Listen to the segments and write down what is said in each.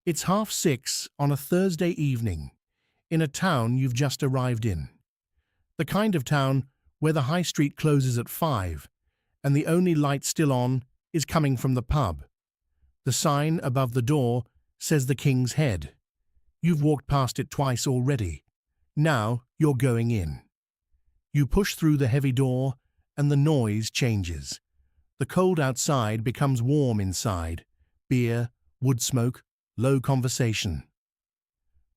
It's 6:30 on a Thursday evening, in a town you've just arrived in. The kind of town where the high street closes at 5, and the only light still on is coming from the pub. The sign above the door says the King's Head. You've walked past it twice already. Now you're going in. You push through the heavy door, and the noise changes. The cold outside becomes warm inside. Beer, wood smoke, low conversation.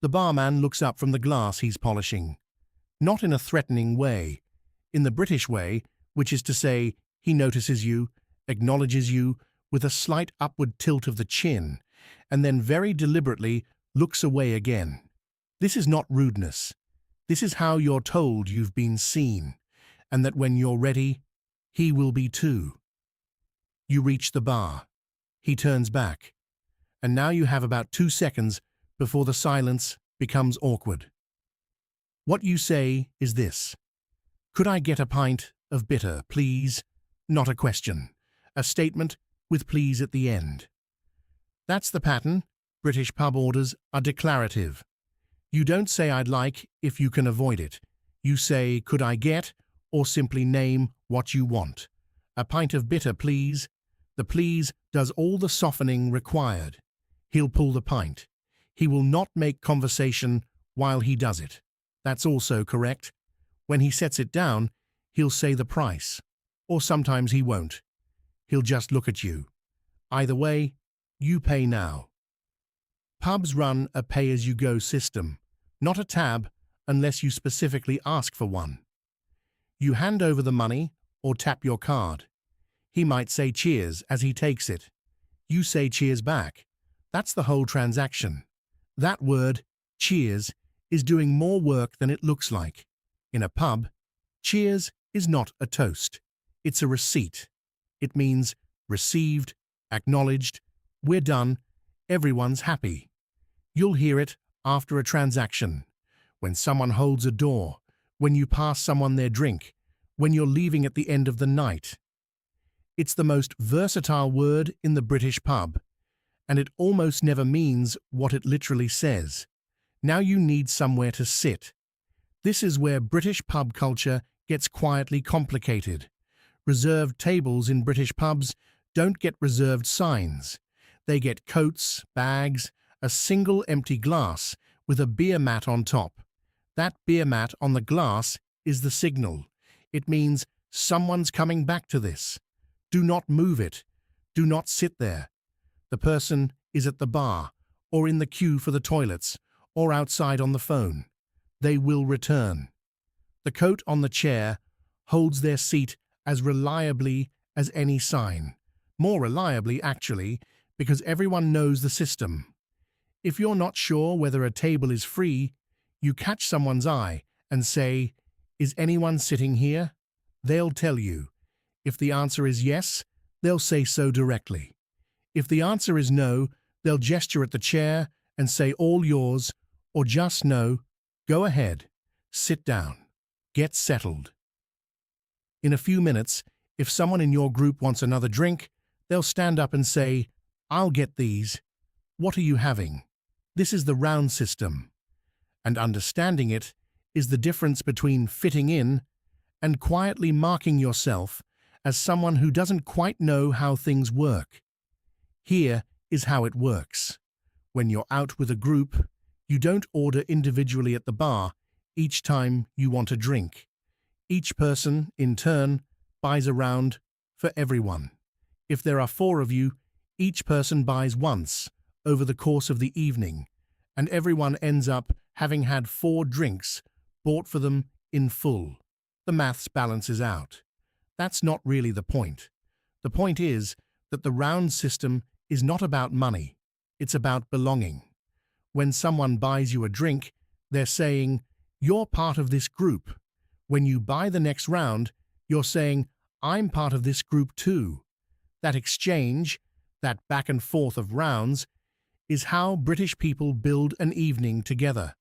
The barman looks up from the glass he's polishing. Not in a threatening way. In the British way, which is to say, he notices you, acknowledges you, with a slight upward tilt of the chin, and then very deliberately looks away again. This is not rudeness. This is how you're told you've been seen, and that when you're ready, he will be too. You reach the bar. He turns back. And now you have about 2 seconds before the silence becomes awkward. What you say is this: "Could I get a pint of bitter, please?" Not a question. A statement with please at the end. That's the pattern. British pub orders are declarative. You don't say "I'd like" if you can avoid it. You say "Could I get," or simply name what you want. "A pint of bitter, please." The please does all the softening required. He'll pull the pint. He will not make conversation while he does it. That's also correct. When he sets it down, he'll say the price. Or sometimes he won't. He'll just look at you. Either way, you pay now. Pubs run a pay-as-you-go system, not a tab unless you specifically ask for one. You hand over the money or tap your card. He might say cheers as he takes it. You say cheers back. That's the whole transaction. That word, cheers, is doing more work than it looks like. In a pub, cheers is not a toast. It's a receipt. It means received, acknowledged, we're done, everyone's happy. You'll hear it after a transaction, when someone holds a door, when you pass someone their drink, when you're leaving at the end of the night. It's the most versatile word in the British pub, and it almost never means what it literally says. Now you need somewhere to sit. This is where British pub culture gets quietly complicated. Reserved tables in British pubs don't get reserved signs. They get coats, bags, a single empty glass with a beer mat on top. That beer mat on the glass is the signal. It means someone's coming back to this. Do not move it. Do not sit there. The person is at the bar, or in the queue for the toilets, or outside on the phone. They will return. The coat on the chair holds their seat as reliably as any sign. More reliably, actually, because everyone knows the system. If you're not sure whether a table is free, you catch someone's eye and say, "Is anyone sitting here?" They'll tell you. If the answer is yes, they'll say so directly. If the answer is no, they'll gesture at the chair and say "all yours," or just "no, go ahead, sit down, get settled." In a few minutes, if someone in your group wants another drink, they'll stand up and say, "I'll get these. What are you having?" This is the round system. And understanding it is the difference between fitting in and quietly marking yourself as someone who doesn't quite know how things work. Here is how it works. When you're out with a group, you don't order individually at the bar each time you want a drink. Each person, in turn, buys a round for everyone. If there are 4 of you, each person buys once over the course of the evening, and everyone ends up having had 4 drinks bought for them in full. The maths balances out. That's not really the point. The point is that the round system is not about money. It's about belonging. When someone buys you a drink, they're saying, "You're part of this group." When you buy the next round, you're saying, "I'm part of this group too." That exchange, that back and forth of rounds, is how British people build an evening together,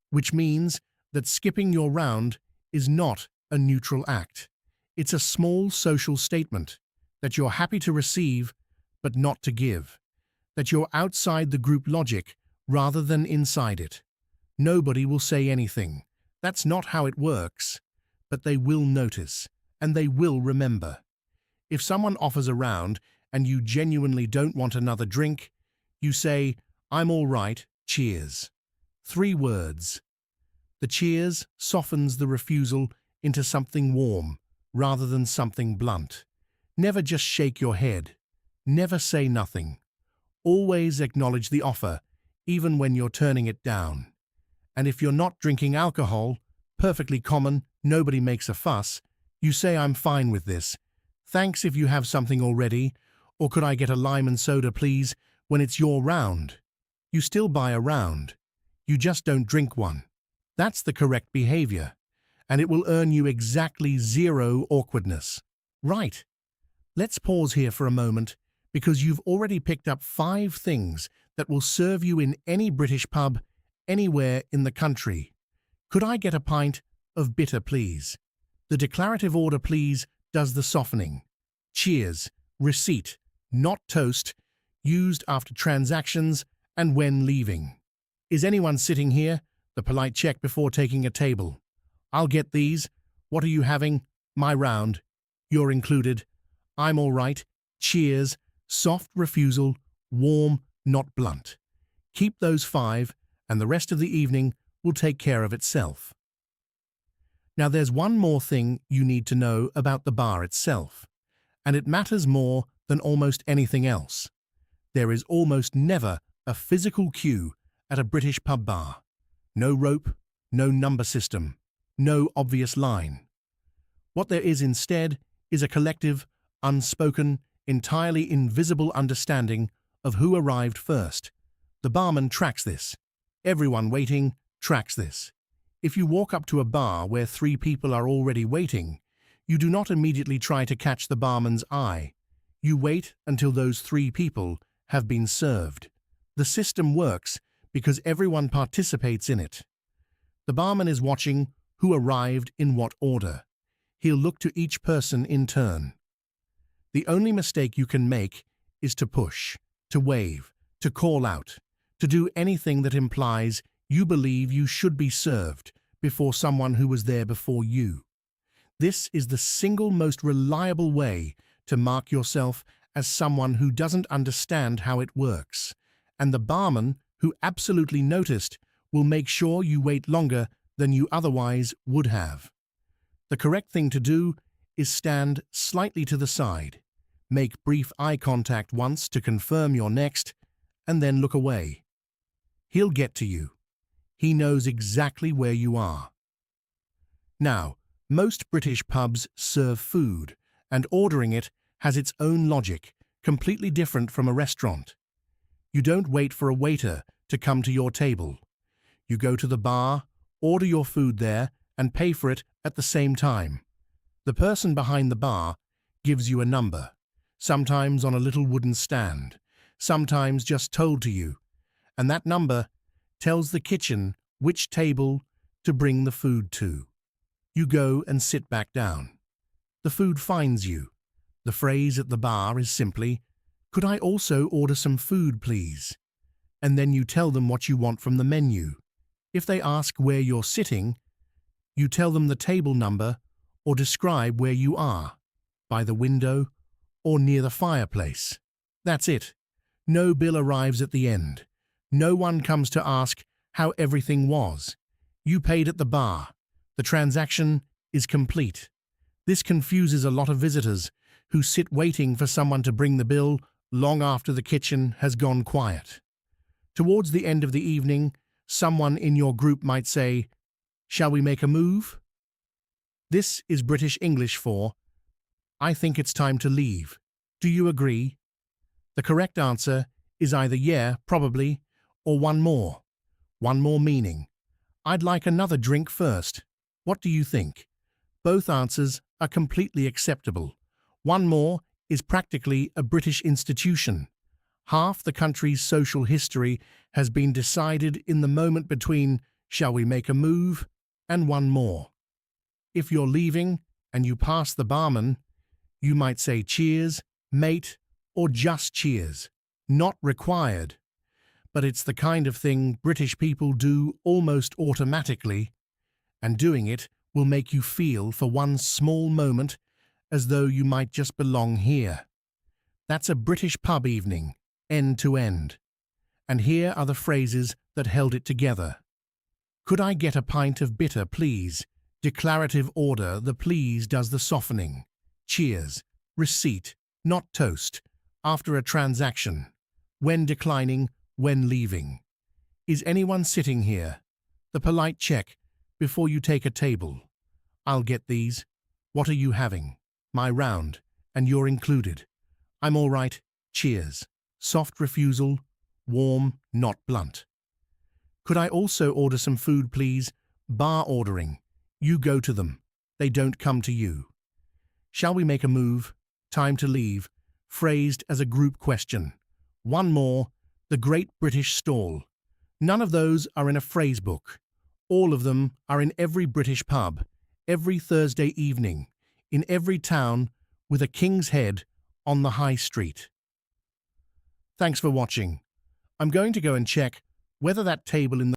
which means that skipping your round is not a neutral act. It's a small social statement that you're happy to receive but not to give, that you're outside the group logic rather than inside it. Nobody will say anything. That's not how it works. But they will notice, and they will remember. If someone offers a round and you genuinely don't want another drink, you say, "I'm all right, cheers." 3 words. The cheers softens the refusal into something warm rather than something blunt. Never just shake your head. Never say nothing. Always acknowledge the offer, even when you're turning it down. And if you're not drinking alcohol, perfectly common, nobody makes a fuss, you say, "I'm fine with this. Thanks if you have something already," or "Could I get a lime and soda, please?" when it's your round. You still buy a round. You just don't drink one. That's the correct behavior, and it will earn you exactly 0 awkwardness. Right. Let's pause here for a moment, because you've already picked up 5 things that will serve you in any British pub, anywhere in the country. "Could I get a pint of bitter, please?" The declarative order, "please," does the softening. Cheers, receipt, not toast, used after transactions and when leaving. "Is anyone sitting here?" The polite check before taking a table. "I'll get these. What are you having?" "My round." "You're included." "I'm all right." Cheers, soft refusal, warm, not blunt. Keep those 5, and the rest of the evening will take care of itself. Now there's one more thing you need to know about the bar itself, and it matters more than almost anything else. There is almost never a physical queue at a British pub bar. No rope, no number system, no obvious line. What there is instead is a collective, unspoken, entirely invisible understanding of who arrived first. The barman tracks this. Everyone waiting tracks this. If you walk up to a bar where 3 people are already waiting, you do not immediately try to catch the barman's eye. You wait until those 3 people have been served. The system works because everyone participates in it. The barman is watching who arrived in what order. He'll look to each person in turn. The only mistake you can make is to push, to wave, to call out, to do anything that implies you believe you should be served before someone who was there before you. This is the single most reliable way to mark yourself as someone who doesn't understand how it works, and the barman who absolutely noticed will make sure you wait longer than you otherwise would have. The correct thing to do is stand slightly to the side, make brief eye contact once to confirm you're next, and then look away. He'll get to you. He knows exactly where you are. Now, most British pubs serve food, and ordering it has its own logic, completely different from a restaurant. You don't wait for a waiter to come to your table. You go to the bar, order your food there, and pay for it at the same time. The person behind the bar gives you a number, sometimes on a little wooden stand, sometimes just told to you, and that number tells the kitchen which table to bring the food to. You go and sit back down. The food finds you. The phrase at the bar is simply, "Could I also order some food, please?" And then you tell them what you want from the menu. If they ask where you're sitting, you tell them the table number or describe where you are, by the window or near the fireplace. That's it. No bill arrives at the end. No one comes to ask how everything was. You paid at the bar. The transaction is complete. This confuses a lot of visitors who sit waiting for someone to bring the bill long after the kitchen has gone quiet. Towards the end of the evening, someone in your group might say, "Shall we make a move?" This is British English for, "I think it's time to leave. Do you agree?" The correct answer is either "yeah, probably," or "one more." One more meaning, "I'd like another drink first. What do you think?" Both answers are completely acceptable. One more is practically a British institution. Half the country's social history has been decided in the moment between "shall we make a move?" and "one more." If you're leaving and you pass the barman, you might say "cheers, mate," or just "cheers." Not required, but it's the kind of thing British people do almost automatically, and doing it will make you feel for one small moment as though you might just belong here. That's a British pub evening, end to end. And here are the phrases that held it together. Could I get a pint of bitter, please? Declarative order, the please does the softening. Cheers. Receipt, not toast. After a transaction. When declining, when leaving. Is anyone sitting here? The polite check before you take a table. I'll get these. What are you having? My round, and you're included. I'm all right. Cheers. Soft refusal, warm, not blunt. Could I also order some food, please? Bar ordering. You go to them. They don't come to you. Shall we make a move? Time to leave. Phrased as a group question. One more. The Great British Stall. None of those are in a phrase book. All of them are in every British pub, every Thursday evening, in every town with a king's head on the high street. Thanks for watching. I'm going to go and check whether that table in the